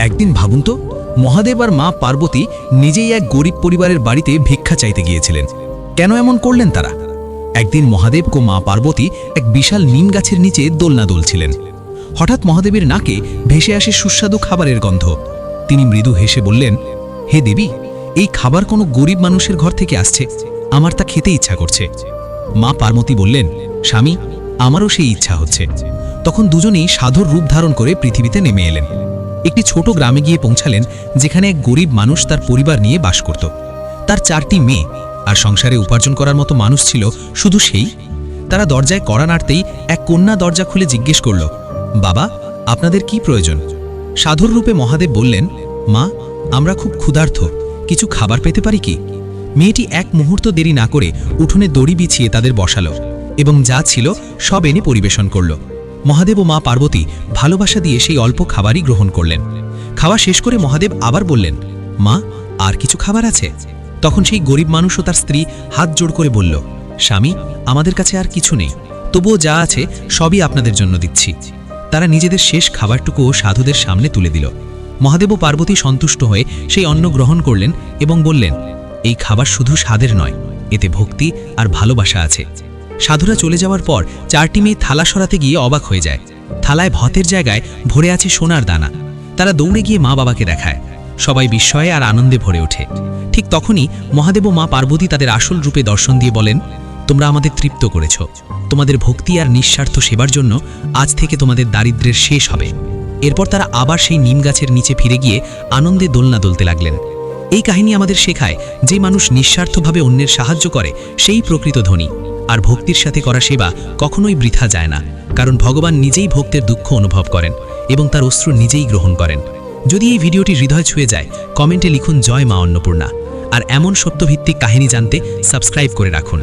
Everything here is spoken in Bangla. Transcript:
একদিন ভাবুন তো, মহাদেব আর মা পার্বতী নিজেই এক গরিব পরিবারের বাড়িতে ভিক্ষা চাইতে গিয়েছিলেন। কেন এমন করলেন তারা? একদিন মহাদেব ও মা পার্বতী এক বিশাল নিম গাছের নিচে দোলনা দুলছিলেন। হঠাৎ মহাদেবের নাকে ভেসে আসে সুস্বাদু খাবারের গন্ধ। তিনি মৃদু হেসে বললেন, হে দেবী, এই খাবার কোনো গরিব মানুষের ঘর থেকে আসছে, আমার তা খেতে ইচ্ছা করছে। মা পার্বতী বললেন, স্বামী, আমারও সেই ইচ্ছা হচ্ছে। তখন দুজনেই সাধুর রূপ ধারণ করে পৃথিবীতে নেমে এলেন। একটি ছোট গ্রামে গিয়ে পৌঁছালেন, যেখানে এক গরিব মানুষ তার পরিবার নিয়ে বাস করত। তার 4টি মেয়ে, আর সংসারে উপার্জন করার মতো মানুষ ছিল শুধু সেই। তারা দরজায় কড়া নাড়তেই এক কন্যা দরজা খুলে জিজ্ঞেস করল, বাবা, আপনাদের কি প্রয়োজন? সাধুর রূপে মহাদেব বললেন, মা, আমরা খুব ক্ষুধার্ত, কিছু খাবার পেতে পারি কি? মেয়েটি এক মুহূর্ত দেরি না করে উঠোনে দড়ি বিছিয়ে তাদের বসালো এবং যা ছিল সব এনে পরিবেশন করল। মহাদেব ও মা পার্বতী ভালোবাসা দিয়ে সেই অল্প খাবারই গ্রহণ করলেন। খাওয়া শেষ করে মহাদেব আবার বললেন, মা, আর কিছু খাবার আছে? তখন সেই গরিব মানুষ ও তার স্ত্রী হাত জোড় করে বলল, স্বামী, আমাদের কাছে আর কিছু নেই, তবুও যা আছে সবই আপনাদের জন্য দিচ্ছি। তারা নিজেদের শেষ খাবারটুকুও সাধুদের সামনে তুলে দিল। মহাদেব ও পার্বতী সন্তুষ্ট হয়ে সেই অন্ন গ্রহণ করলেন এবং বললেন, এই খাবার শুধু স্বাদের নয়, এতে ভক্তি আর ভালোবাসা আছে। সাধুরা চলে যাওয়ার পর 4টি মেয়ে থালা সরাতে গিয়ে অবাক হয়ে যায়। থালায় ভাতের জায়গায় ভরে আছে সোনার দানা। তারা দৌড়ে গিয়ে মা বাবাকে দেখায়। সবাই বিস্ময়ে আর আনন্দে ভরে ওঠে। ঠিক তখনই মহাদেব ও মা পার্বতী তাদের আসল রূপে দর্শন দিয়ে বলেন, তোমরা আমাদের তৃপ্ত করেছ। তোমাদের ভক্তি আর নিঃস্বার্থ সেবার জন্য আজ থেকে তোমাদের দারিদ্র্যের শেষ হবে। এরপর তারা আবার সেই নিম গাছের নিচে ফিরে গিয়ে আনন্দে দোলনা দুলতে লাগলেন। এই কাহিনী আমাদের শেখায়, যে মানুষ নিঃস্বার্থভাবে অন্যের সাহায্য করে সেই প্রকৃত ধনী। আর ভক্তির সাথে করা সেবা কখনোই বৃথা যায় না, কারণ ভগবান নিজেই ভক্তের দুঃখ অনুভব করেন এবং তার অশ্রু নিজেই গ্রহণ করেন। যদি এই ভিডিওটি হৃদয় ছুঁয়ে যায়, কমেন্টে লিখুন জয় মা অন্নপূর্ণা। আর এমন সত্যভিত্তিক কাহিনী জানতে সাবস্ক্রাইব করে রাখুন।